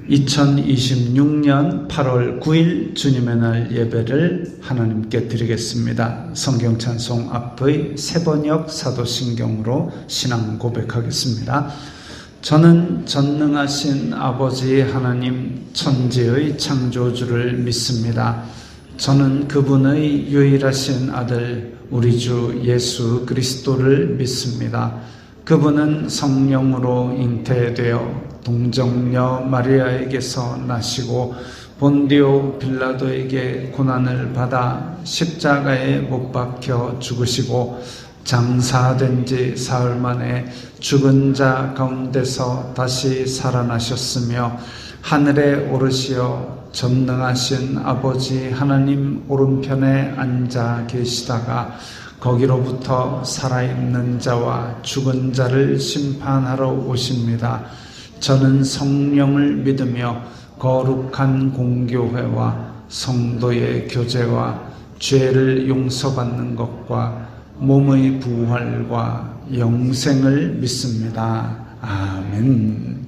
2026년 8월 9일 주님의 날 예배를 하나님께 드리겠습니다. 성경 찬송 앞의 세번역 사도신경으로 신앙 고백하겠습니다. 저는 전능하신 아버지 하나님 천지의 창조주를 믿습니다. 저는 그분의 유일하신 아들 우리 주 예수 그리스도를 믿습니다. 그분은 성령으로 잉태되어 동정녀 마리아에게서 나시고 본디오 빌라도에게 고난을 받아 십자가에 못 박혀 죽으시고 장사된 지 사흘 만에 죽은 자 가운데서 다시 살아나셨으며 하늘에 오르시어 전능하신 아버지 하나님 오른편에 앉아 계시다가 거기로부터 살아있는 자와 죽은 자를 심판하러 오십니다. 저는 성령을 믿으며 거룩한 공교회와 성도의 교제와 죄를 용서받는 것과 몸의 부활과 영생을 믿습니다. 아멘.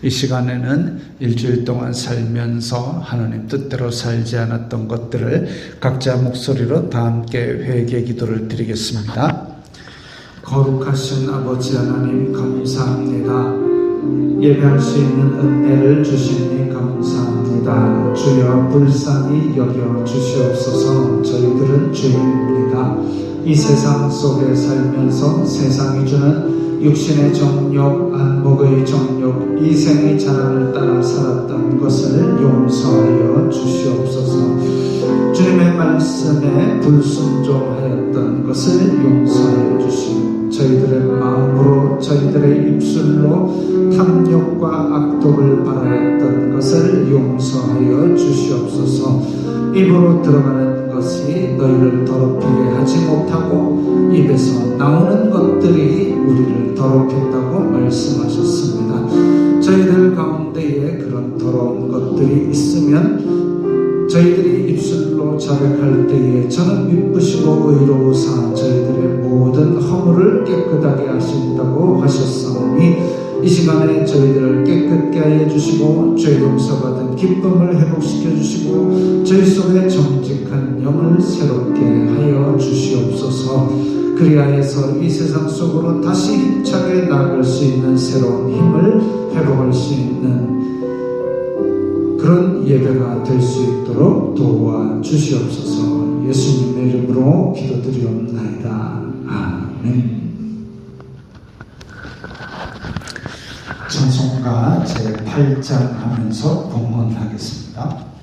이 시간에는 일주일 동안 살면서 하나님 뜻대로 살지 않았던 것들을 각자 목소리로 다 함께 회개 기도를 드리겠습니다. 거룩하신 아버지 하나님 감사합니다. 예배할 수 있는 은혜를 주시니 감사합니다. 주여 불쌍히 여겨 주시옵소서. 저희들은 죄인입니다. 이 세상 속에 살면서 세상이 주는 육신의 정욕, 안목의 정욕, 이생의 자랑을 따라 살았던 것을 용서하여 주시옵소서. 주님의 말씀에 불순종하였던 것을 용서하여 주시옵소서. 저희들의 마음으로 저희들의 입술로 탐욕과 악독을 바라였던 것을 용서하여 주시옵소서. 입으로 들어가는 것이 너희를 더럽히게 하지 못하고 입에서 나오는 것들이 우리를 더럽힌다고 말씀하셨습니다. 저희들 가운데에 그런 더러운 것들이 있으면 저희들이 입술로 자백할 때에 저는 미쁘시고 의로우사 저희들의 모든 허물을 깨끗하게 하신다고 하셨사오니 이 시간에 저희들을 깨끗게 하여 주시고 죄 용서받은 기쁨을 회복시켜 주시고 저희 속에 정직한 영을 새롭게 하여 주시옵소서. 그리하여서 이 세상 속으로 다시 힘차게 나아갈 수 있는 새로운 힘을 회복할 수 있는 그런 예배가 될 수 있도록 도와주시옵소서. 예수님의 이름으로 기도드리옵나이다. 아멘. 찬송가 제8장 하면서 봉헌하겠습니다.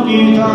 찬송합니다.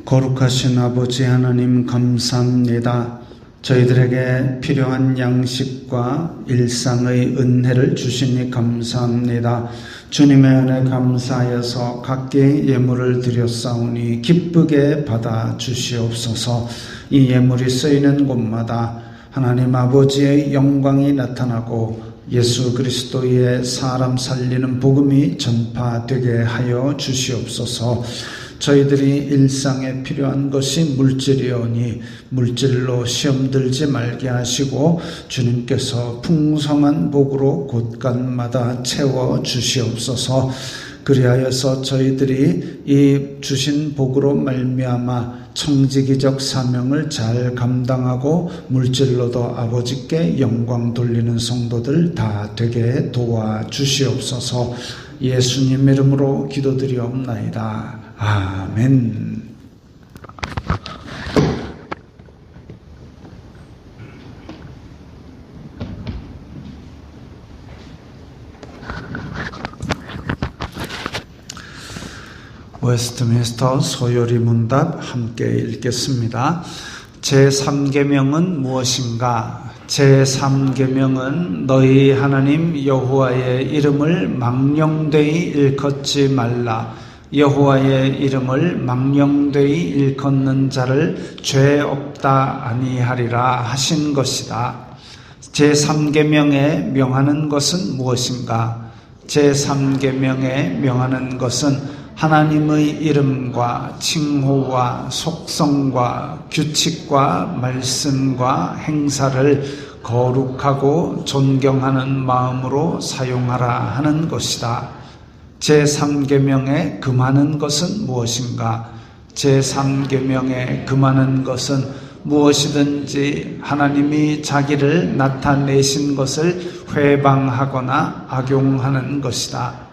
거룩하신 아버지 하나님 감사합니다. 저희들에게 필요한 양식과 일상의 은혜를 주시니 감사합니다. 주님의 은혜 감사하여서 각기 예물을 드렸사오니 기쁘게 받아 주시옵소서. 이 예물이 쓰이는 곳마다 하나님 아버지의 영광이 나타나고 예수 그리스도의 사람 살리는 복음이 전파되게 하여 주시옵소서. 저희들이 일상에 필요한 것이 물질이오니 물질로 시험 들지 말게 하시고 주님께서 풍성한 복으로 곳간마다 채워 주시옵소서. 그리하여서 저희들이 이 주신 복으로 말미암아 청지기적 사명을 잘 감당하고 물질로도 아버지께 영광 돌리는 성도들 다 되게 도와주시옵소서. 예수님 이름으로 기도드리옵나이다. 아멘. 웨스트민스터 소요리 문답 함께 읽겠습니다. 제3계명은 무엇인가? 제3계명은 너희 하나님 여호와의 이름을 망령되이 일컫지 말라. 여호와의 이름을 망령되이 일컫는 자를 죄 없다 아니하리라 하신 것이다. 제3계명에 명하는 것은 무엇인가? 제3계명에 명하는 것은 하나님의 이름과 칭호와 속성과 규칙과 말씀과 행사를 거룩하고 존경하는 마음으로 사용하라 하는 것이다. 제3계명에 금하는 것은 무엇인가? 제3계명에 금하는 것은 무엇이든지 하나님이 자기를 나타내신 것을 회방하거나 악용하는 것이다.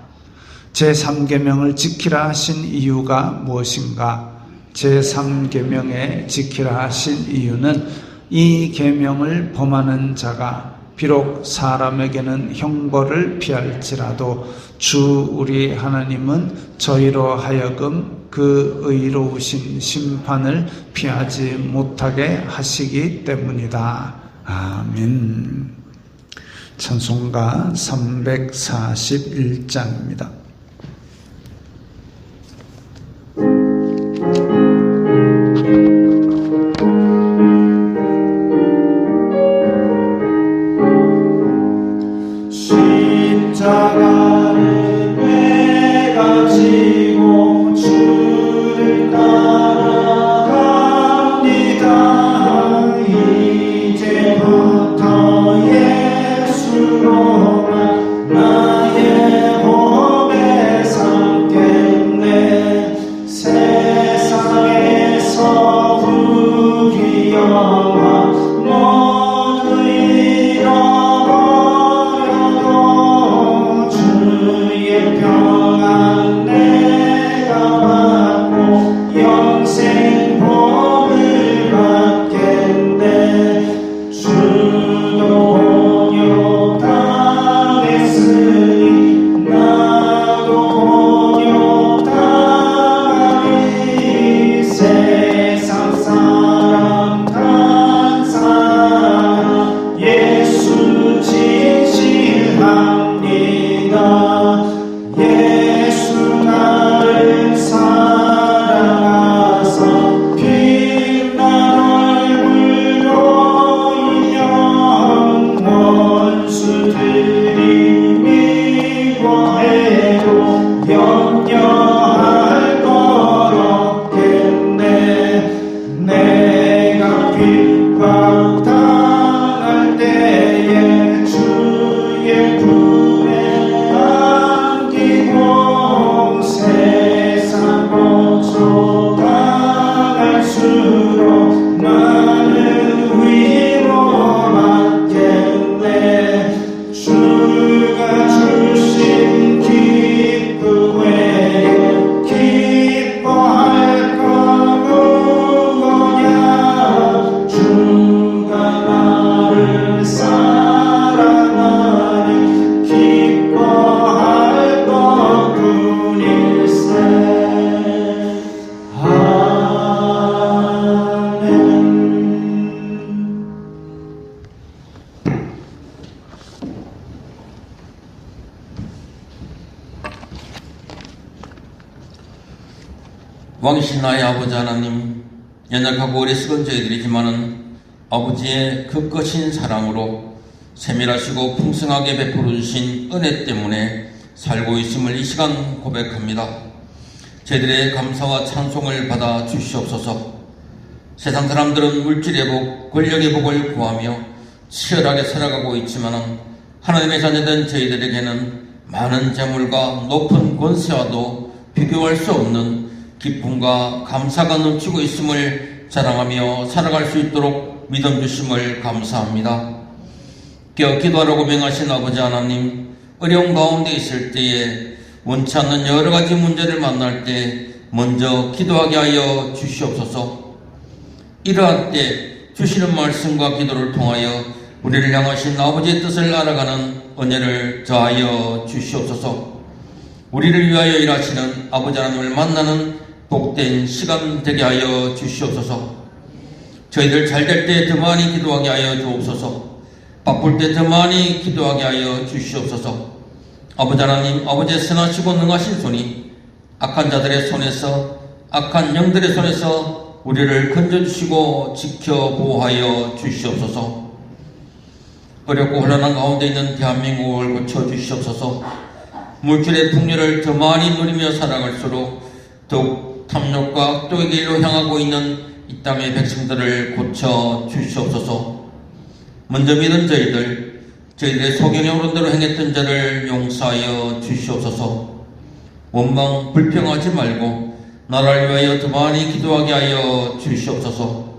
제3계명을 지키라 하신 이유가 무엇인가? 제3계명에 지키라 하신 이유는 이 계명을 범하는 자가 비록 사람에게는 형벌을 피할지라도 주 우리 하나님은 저희로 하여금 그 의로우신 심판을 피하지 못하게 하시기 때문이다. 아멘. 찬송가 341장입니다. 십자가를 내가 지고 주를 따라갑니다. 이제부터 예수로만 나의 고백 왕이신 나의 아버지 하나님, 연약하고 어리석은 저희들이지만은 아버지의 그 크신 사랑으로 세밀하시고 풍성하게 베풀어 주신 은혜 때문에 살고 있음을 이 시간 고백합니다. 저희들의 감사와 찬송을 받아 주시옵소서. 세상 사람들은 물질의 복, 권력의 복을 구하며 치열하게 살아가고 있지만은 하나님의 자녀된 저희들에게는 많은 재물과 높은 권세와도 비교할 수 없는 기쁨과 감사가 넘치고 있음을 자랑하며 살아갈 수 있도록 믿음 주심을 감사합니다. 깨어 기도하라고 명하신 아버지 하나님, 어려운 가운데 있을 때에 원치 않는 여러 가지 문제를 만날 때 먼저 기도하게 하여 주시옵소서. 이러할 때 주시는 말씀과 기도를 통하여 우리를 향하신 아버지의 뜻을 알아가는 은혜를 더하여 주시옵소서. 우리를 위하여 일하시는 아버지 하나님을 만나는 복된 시간 되게 하여 주시옵소서. 저희들 잘 될 때 더 많이 기도하게 하여 주옵소서. 바쁠 때 더 많이 기도하게 하여 주시옵소서. 아버지 하나님, 아버지의 선하시고 능하신 손이 악한 자들의 손에서, 악한 영들의 손에서 우리를 건져주시고 지켜보호하여 주시옵소서. 어렵고 혼란한 가운데 있는 대한민국을 고쳐주시옵소서. 물질의 풍요를 더 많이 누리며 살아갈수록 더욱 탐욕과 악독의 길로 향하고 있는 이 땅의 백성들을 고쳐주시옵소서. 먼저 믿은 저희들의 소경의 어른대로 행했던 자를 용서하여 주시옵소서. 원망 불평하지 말고 나라를 위하여 더 많이 기도하게 하여 주시옵소서.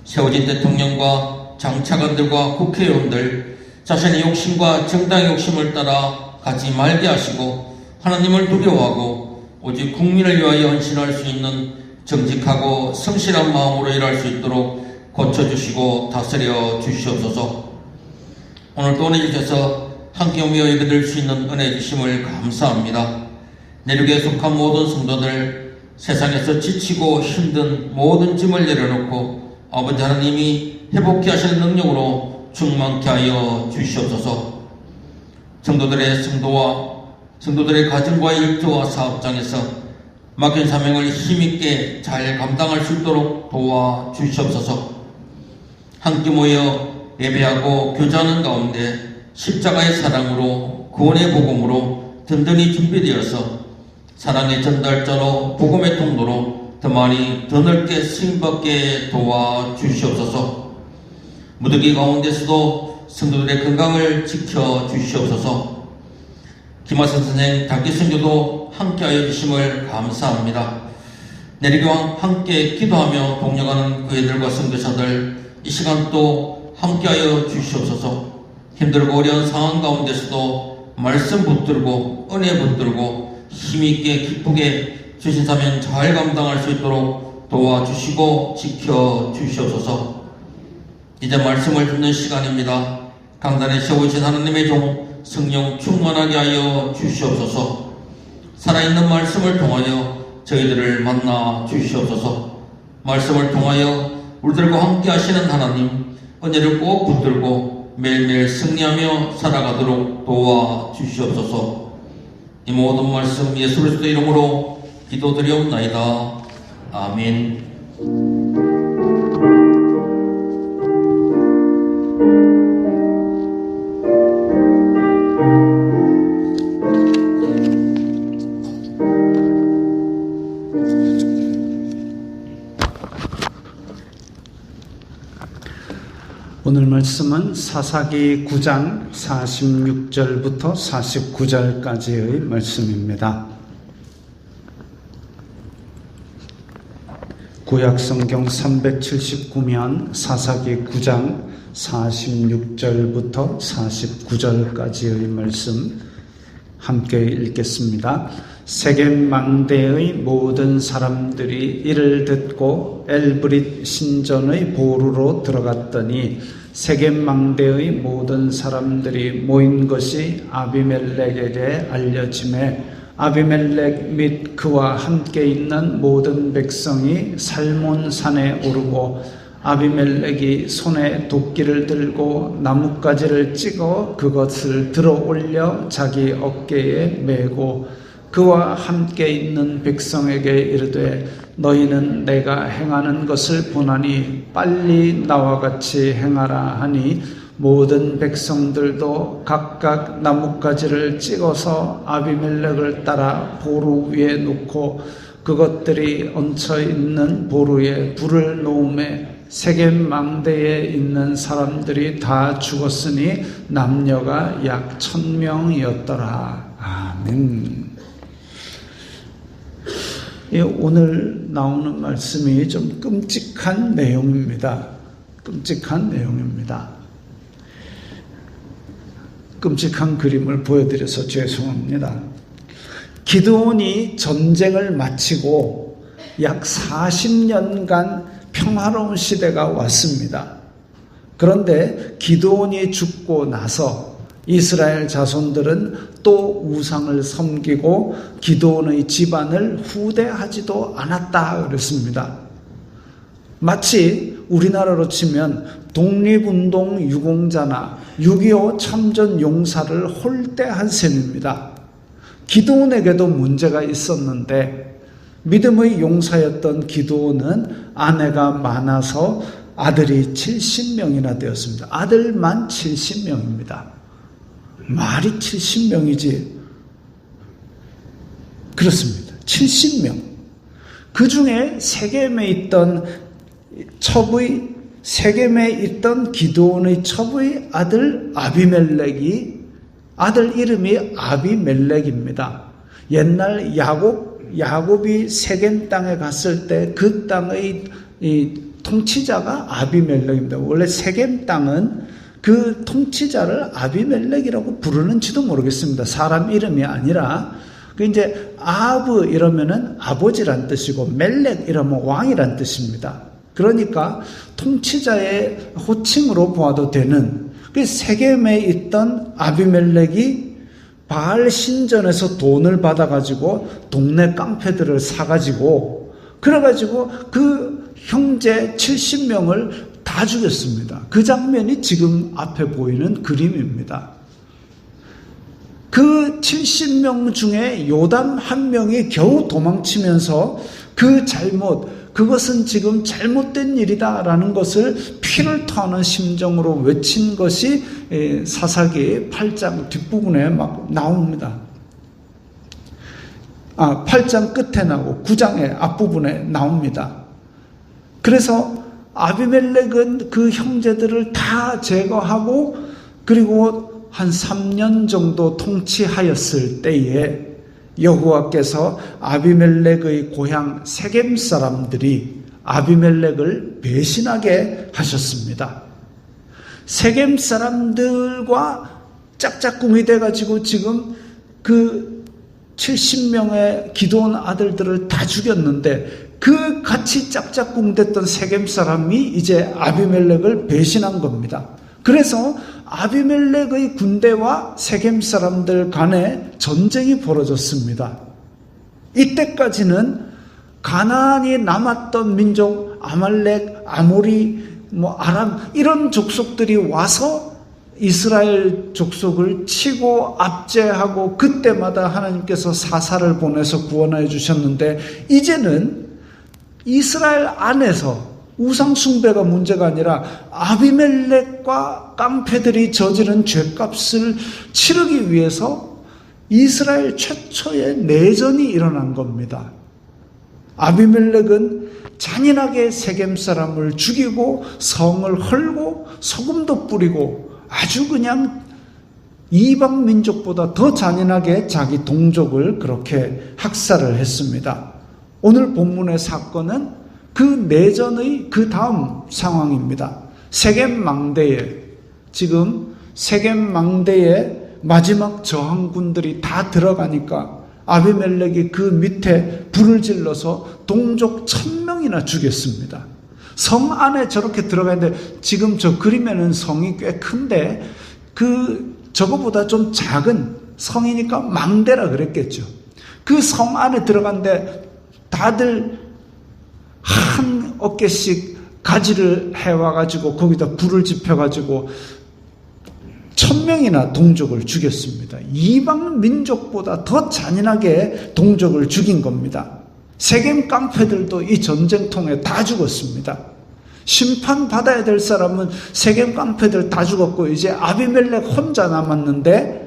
세워진 대통령과 장차관들과 국회의원들 자신의 욕심과 정당의 욕심을 따라 가지 말게 하시고 하나님을 두려워하고 오직 국민을 위하여 헌신할 수 있는 정직하고 성실한 마음으로 일할 수 있도록 고쳐주시고 다스려 주시옵소서. 오늘도 은혜 주셔서 함께 오며 예배드릴 수 있는 은혜 주심을 감사합니다. 내륙에 속한 모든 성도들, 세상에서 지치고 힘든 모든 짐을 내려놓고 아버지 하나님이 회복케 하시는 능력으로 충만케 하여 주시옵소서. 성도들의 가정과 일터와 사업장에서 맡긴 사명을 힘있게 잘 감당할 수 있도록 도와주시옵소서. 함께 모여 예배하고 교제하는 가운데 십자가의 사랑으로 구원의 복음으로 든든히 준비되어서 사랑의 전달자로 복음의 통로로 더 많이 더 넓게 쓰임받게 도와주시옵소서. 무더기 가운데서도 성도들의 건강을 지켜주시옵소서. 김하선 선생, 단기 선교도 함께하여 주심을 감사합니다. 내리교와 함께 기도하며 동력하는 그 애들과 선교사들 이 시간 또 함께하여 주시옵소서. 힘들고 어려운 상황 가운데서도 말씀 붙들고 은혜 붙들고 힘있게 기쁘게 주신 사명 잘 감당할 수 있도록 도와주시고 지켜주시옵소서. 이제 말씀을 듣는 시간입니다. 강단에 세우신 하나님의 종 성령 충만하게 하여 주시옵소서. 살아있는 말씀을 통하여 저희들을 만나 주시옵소서. 말씀을 통하여 우리들과 함께 하시는 하나님 은혜를 꼭 붙들고 매일매일 승리하며 살아가도록 도와주시옵소서. 이 모든 말씀 예수 그리스도 이름으로 기도드리옵나이다. 아멘. 오늘 말씀은 사사기 9장 46절부터 49절까지의 말씀입니다. 구약성경 379면 사사기 9장 46절부터 49절까지의 말씀 함께 읽겠습니다. 세겜 망대의 모든 사람들이 이를 듣고 엘브릿 신전의 보루로 들어갔더니 세겜 망대의 모든 사람들이 모인 것이 아비멜렉에게 알려지매 아비멜렉 및 그와 함께 있는 모든 백성이 살몬산에 오르고 아비멜렉이 손에 도끼를 들고 나뭇가지를 찍어 그것을 들어 올려 자기 어깨에 메고 그와 함께 있는 백성에게 이르되 너희는 내가 행하는 것을 보나니 빨리 나와 같이 행하라 하니 모든 백성들도 각각 나뭇가지를 찍어서 아비멜렉을 따라 보루 위에 놓고 그것들이 얹혀 있는 보루에 불을 놓음에 세겜 망대에 있는 사람들이 다 죽었으니 남녀가 약 1000명이었더라. 아멘. 오늘 나오는 말씀이 좀 끔찍한 내용입니다. 끔찍한 내용입니다. 끔찍한 그림을 보여드려서 죄송합니다. 기드온이 전쟁을 마치고 약 40년간 평화로운 시대가 왔습니다. 그런데 기드온이 죽고 나서 이스라엘 자손들은 또 우상을 섬기고 기드온의 집안을 후대하지도 않았다 그랬습니다. 마치 우리나라로 치면 독립운동 유공자나 6.25 참전 용사를 홀대한 셈입니다. 기드온에게도 문제가 있었는데 믿음의 용사였던 기드온은 아내가 많아서 아들이 70명이나 되었습니다. 아들만 70명입니다. 말이 70명이지. 그렇습니다. 70명. 그 중에 세겜에 있던 기드온의 첩의 아들 아비멜렉이, 아들 이름이 아비멜렉입니다. 옛날 야곱이 세겜 땅에 갔을 때 그 땅의 통치자가 아비멜렉입니다. 원래 세겜 땅은 그 통치자를 아비멜렉이라고 부르는지도 모르겠습니다. 사람 이름이 아니라. 이제 아브 이러면은 아버지란 뜻이고 멜렉 이러면 왕이란 뜻입니다. 그러니까 통치자의 호칭으로 보아도 되는, 세겜에 있던 아비멜렉이 바알 신전에서 돈을 받아가지고 동네 깡패들을 사가지고 그래가지고 그 형제 70명을 다 죽였습니다. 그 장면이 지금 앞에 보이는 그림입니다. 그 70명 중에 요담 한 명이 겨우 도망치면서 그것은 지금 잘못된 일이다라는 것을 피를 토하는 심정으로 외친 것이 사사기 8장 뒷부분에 막 나옵니다. 8장 끝에 나오고 9장의 앞부분에 나옵니다. 그래서 아비멜렉은 그 형제들을 다 제거하고 그리고 한 3년 정도 통치하였을 때에 여호와께서 아비멜렉의 고향 세겜 사람들이 아비멜렉을 배신하게 하셨습니다. 세겜 사람들과 짝짝꿍이 돼가지고 지금 그 70명의 기드온 아들들을 다 죽였는데 그 같이 짝짝꿍 됐던 세겜 사람이 이제 아비멜렉을 배신한 겁니다. 그래서 아비멜렉의 군대와 세겜 사람들 간에 전쟁이 벌어졌습니다. 이때까지는 가나안이 남았던 민족 아말렉, 아모리, 아람 이런 족속들이 와서 이스라엘 족속을 치고 압제하고 그때마다 하나님께서 사사를 보내서 구원해 주셨는데 이제는 이스라엘 안에서 우상 숭배가 문제가 아니라 아비멜렉과 깡패들이 저지른 죄값을 치르기 위해서 이스라엘 최초의 내전이 일어난 겁니다. 아비멜렉은 잔인하게 세겜 사람을 죽이고 성을 헐고 소금도 뿌리고 아주 그냥 이방 민족보다 더 잔인하게 자기 동족을 그렇게 학살을 했습니다. 오늘 본문의 사건은 그 내전의 그 다음 상황입니다. 세겜 망대에, 지금 세겜 망대에 마지막 저항군들이 다 들어가니까 아비멜렉이 그 밑에 불을 질러서 동족 1000명이나 죽였습니다. 성 안에 저렇게 들어가는데 지금 저 그림에는 성이 꽤 큰데 저거보다 좀 작은 성이니까 망대라 그랬겠죠. 그 성 안에 들어갔는데 다들 한 어깨씩 가지를 해와가지고 거기다 불을 지펴가지고 1000명이나 동족을 죽였습니다. 이방 민족보다 더 잔인하게 동족을 죽인 겁니다. 세겜 깡패들도 이 전쟁통에 다 죽었습니다. 심판받아야 될 사람은 세겜 깡패들 다 죽었고 이제 아비멜렉 혼자 남았는데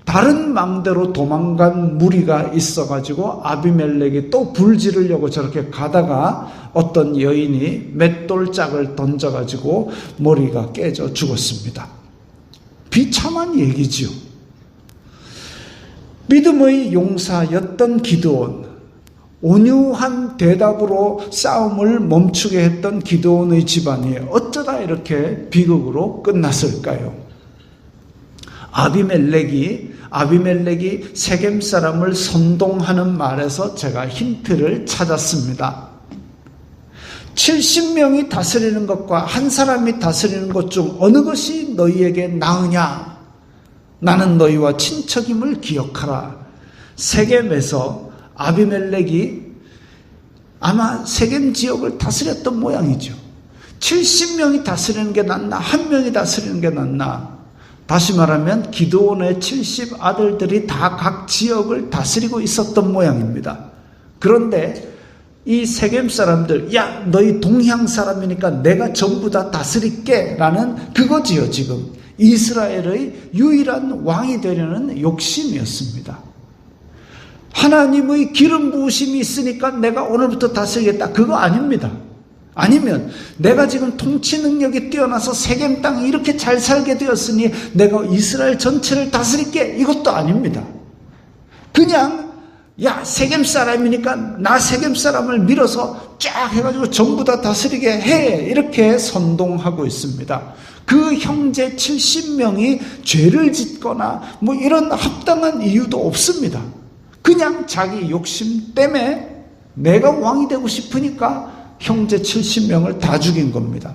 다른 망대로 도망간 무리가 있어가지고 아비멜렉이 또 불 지르려고 저렇게 가다가 어떤 여인이 맷돌짝을 던져가지고 머리가 깨져 죽었습니다. 비참한 얘기지요. 믿음의 용사였던 기드온, 온유한 대답으로 싸움을 멈추게 했던 기드온의 집안이 어쩌다 이렇게 비극으로 끝났을까요? 아비멜렉이 세겜 사람을 선동하는 말에서 제가 힌트를 찾았습니다. 70명이 다스리는 것과 한 사람이 다스리는 것 중 어느 것이 너희에게 나으냐? 나는 너희와 친척임을 기억하라. 세겜에서 아비멜렉이 아마 세겜 지역을 다스렸던 모양이죠. 70명이 다스리는 게 낫나? 한 명이 다스리는 게 낫나? 다시 말하면 기드온의 70 아들들이 다 각 지역을 다스리고 있었던 모양입니다. 그런데 이 세겜 사람들, 야 너희 동향 사람이니까 내가 전부 다 다스릴게 라는 그거지요. 지금 이스라엘의 유일한 왕이 되려는 욕심이었습니다. 하나님의 기름 부으심이 있으니까 내가 오늘부터 다스리겠다, 그거 아닙니다. 아니면 내가 지금 통치 능력이 뛰어나서 세겜 땅이 이렇게 잘 살게 되었으니 내가 이스라엘 전체를 다스릴게, 이것도 아닙니다. 그냥 야 세겜 사람이니까 나 세겜 사람을 밀어서 쫙 해가지고 전부 다 다스리게 해, 이렇게 선동하고 있습니다. 그 형제 70명이 죄를 짓거나 뭐 이런 합당한 이유도 없습니다. 그냥 자기 욕심 때문에 내가 왕이 되고 싶으니까 형제 70명을 다 죽인 겁니다.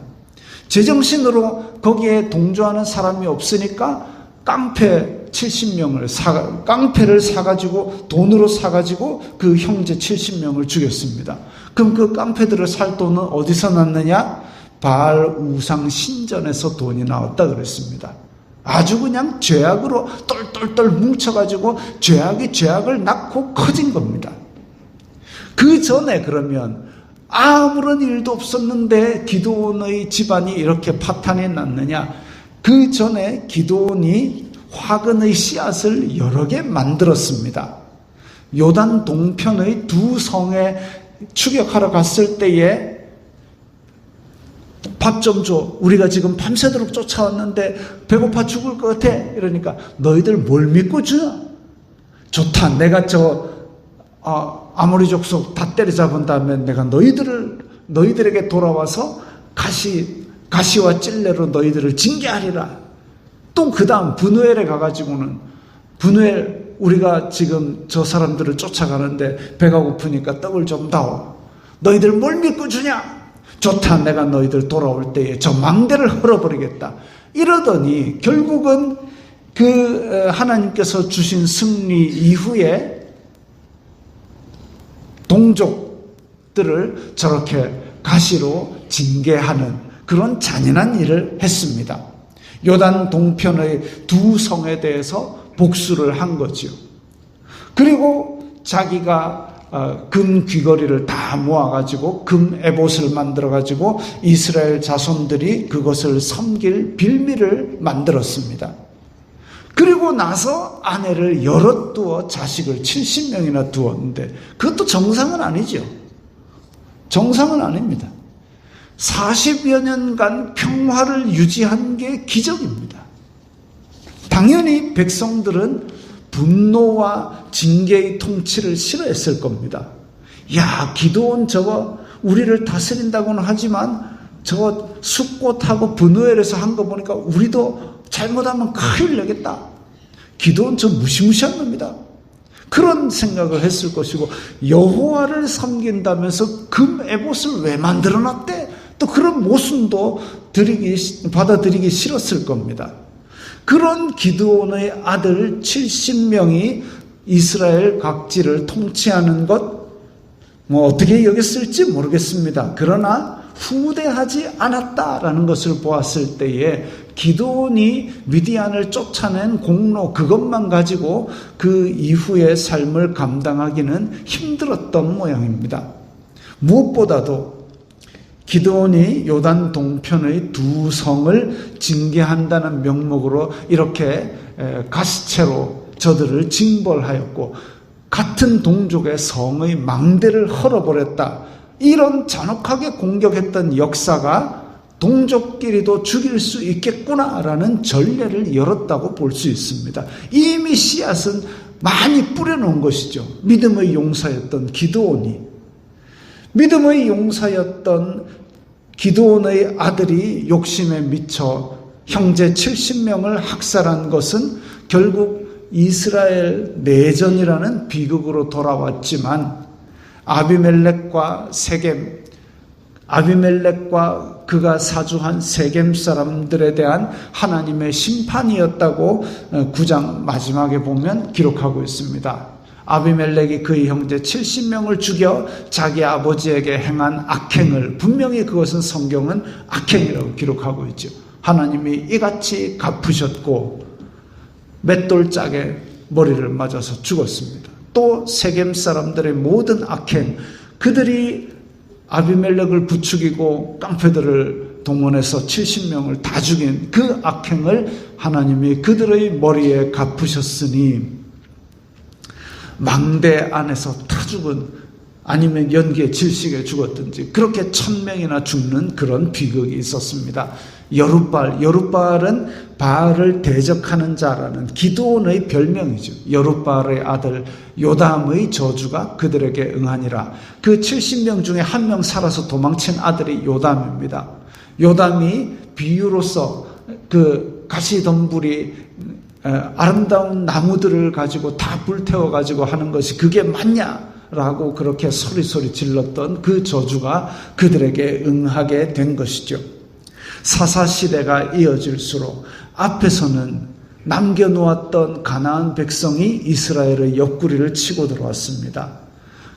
제정신으로 거기에 동조하는 사람이 없으니까 깡패 70명을 깡패를 사가지고 돈으로 사가지고 그 형제 70명을 죽였습니다. 그럼 그 깡패들을 살 돈은 어디서 났느냐? 바알 우상 신전에서 돈이 나왔다 그랬습니다. 아주 그냥 죄악으로 똘똘똘 뭉쳐가지고 죄악이 죄악을 낳고 커진 겁니다. 그 전에 그러면 아무런 일도 없었는데 기드온의 집안이 이렇게 파탄이 났느냐? 그 전에 기드온이 화근의 씨앗을 여러 개 만들었습니다. 요단 동편의 두 성에 추격하러 갔을 때에 밥 좀 줘. 우리가 지금 밤새도록 쫓아왔는데 배고파 죽을 것 같아. 이러니까 너희들 뭘 믿고 주냐? 좋다. 내가 아모리 족속 다 때려잡은 다음에 내가 너희들에게 돌아와서 가시와 찔레로 너희들을 징계하리라. 또 그 다음 브누엘에 가가지고는 브누엘, 우리가 지금 저 사람들을 쫓아가는데 배가 고프니까 떡을 좀 다오. 너희들 뭘 믿고 주냐? 좋다. 내가 너희들 돌아올 때에 저 망대를 헐어버리겠다. 이러더니 결국은 그 하나님께서 주신 승리 이후에 동족들을 저렇게 가시로 징계하는 그런 잔인한 일을 했습니다. 요단 동편의 두 성에 대해서 복수를 한 거지요. 그리고 자기가 금 귀걸이를 다 모아가지고 금 에봇을 만들어가지고 이스라엘 자손들이 그것을 섬길 빌미를 만들었습니다. 그리고 나서 아내를 여럿 두어 자식을 70명이나 두었는데 그것도 정상은 아니죠. 정상은 아닙니다. 40여 년간 평화를 유지한 게 기적입니다. 당연히 백성들은 분노와 징계의 통치를 싫어했을 겁니다. 야, 기드온 저거 우리를 다스린다고는 하지만 저거 숫꽃하고 브누엘에서 한 거 보니까 우리도 잘못하면 큰일 나겠다. 기드온 저 무시무시한 놈이다. 그런 생각을 했을 것이고, 여호와를 섬긴다면서 금 에봇을 왜 만들어놨대? 또 그런 모순도 받아들이기 싫었을 겁니다. 그런 기드온의 아들 70명이 이스라엘 각지를 통치하는 것, 어떻게 여겼을지 모르겠습니다. 그러나 후대하지 않았다라는 것을 보았을 때에 기드온이 미디안을 쫓아낸 공로 그것만 가지고 그 이후의 삶을 감당하기는 힘들었던 모양입니다. 무엇보다도 기드온이 요단 동편의 두 성을 징계한다는 명목으로 이렇게 가시채로 저들을 징벌하였고 같은 동족의 성의 망대를 헐어버렸다. 이런 잔혹하게 공격했던 역사가 동족끼리도 죽일 수 있겠구나라는 전례를 열었다고 볼 수 있습니다. 이미 씨앗은 많이 뿌려놓은 것이죠. 믿음의 용사였던 기드온이. 믿음의 용사였던 기드온의 아들이 욕심에 미쳐 형제 70명을 학살한 것은 결국 이스라엘 내전이라는 비극으로 돌아왔지만 아비멜렉과 그가 사주한 세겜 사람들에 대한 하나님의 심판이었다고 9장 마지막에 보면 기록하고 있습니다. 아비멜렉이 그의 형제 70명을 죽여 자기 아버지에게 행한 악행을, 분명히 그것은 성경은 악행이라고 기록하고 있죠. 하나님이 이같이 갚으셨고 맷돌짝에 머리를 맞아서 죽었습니다. 또 세겜 사람들의 모든 악행, 그들이 아비멜렉을 부추기고 깡패들을 동원해서 70명을 다 죽인 그 악행을 하나님이 그들의 머리에 갚으셨으니 망대 안에서 타 죽은, 아니면 연기에 질식에 죽었든지 그렇게 1000명이나 죽는 그런 비극이 있었습니다. 여룻바알은 바알을 대적하는 자라는 기드온의 별명이죠. 여룻바알의 아들 요담의 저주가 그들에게 응하니라. 그 70명 중에 한 명 살아서 도망친 아들이 요담입니다. 요담이 비유로서 그 가시덤불이 아름다운 나무들을 가지고 다 불태워가지고 하는 것이 그게 맞냐라고 그렇게 소리소리 질렀던 그 저주가 그들에게 응하게 된 것이죠. 사사시대가 이어질수록 앞에서는 남겨놓았던 가나안 백성이 이스라엘의 옆구리를 치고 들어왔습니다.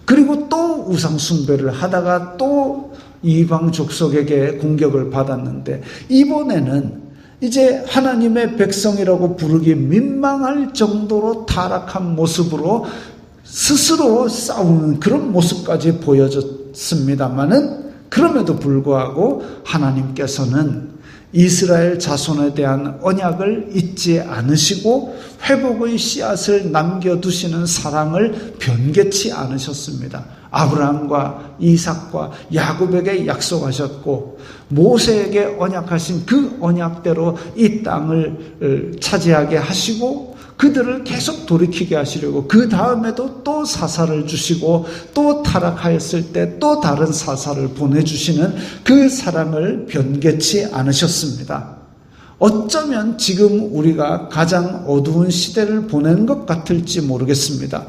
그리고 또 우상숭배를 하다가 또 이방 족속에게 공격을 받았는데 이번에는 이제 하나님의 백성이라고 부르기 민망할 정도로 타락한 모습으로 스스로 싸우는 그런 모습까지 보여졌습니다마는 그럼에도 불구하고 하나님께서는 이스라엘 자손에 대한 언약을 잊지 않으시고 회복의 씨앗을 남겨두시는 사랑을 변개치 않으셨습니다. 아브라함과 이삭과 야곱에게 약속하셨고 모세에게 언약하신 그 언약대로 이 땅을 차지하게 하시고 그들을 계속 돌이키게 하시려고 그 다음에도 또 사사를 주시고 또 타락하였을 때 또 다른 사사를 보내주시는 그 사랑을 변개치 않으셨습니다. 어쩌면 지금 우리가 가장 어두운 시대를 보낸 것 같을지 모르겠습니다.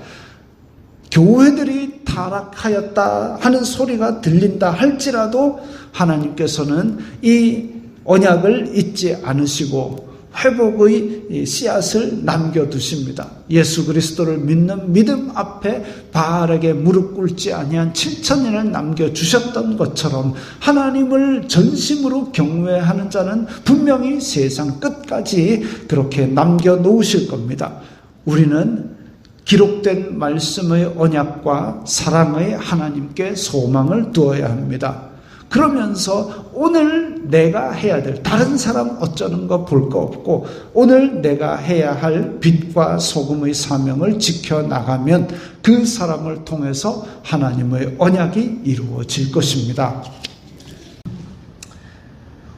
교회들이 타락하였다 하는 소리가 들린다 할지라도 하나님께서는 이 언약을 잊지 않으시고 회복의 씨앗을 남겨두십니다. 예수 그리스도를 믿는 믿음 앞에 바알에게 무릎 꿇지 아니한 7000년을 남겨주셨던 것처럼 하나님을 전심으로 경외하는 자는 분명히 세상 끝까지 그렇게 남겨놓으실 겁니다. 우리는 기록된 말씀의 언약과 사랑의 하나님께 소망을 두어야 합니다. 그러면서 오늘 내가 해야 될, 다른 사람 어쩌는 거 볼 거 없고 오늘 내가 해야 할 빛과 소금의 사명을 지켜나가면 그 사람을 통해서 하나님의 언약이 이루어질 것입니다.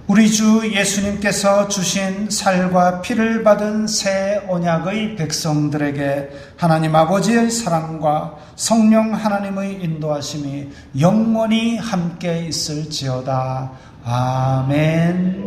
우리 주 예수님께서 주신 살과 피를 받은 새 언약의 백성들에게 하나님 아버지의 사랑과 성령 하나님의 인도하심이 영원히 함께 있을지어다. 아멘.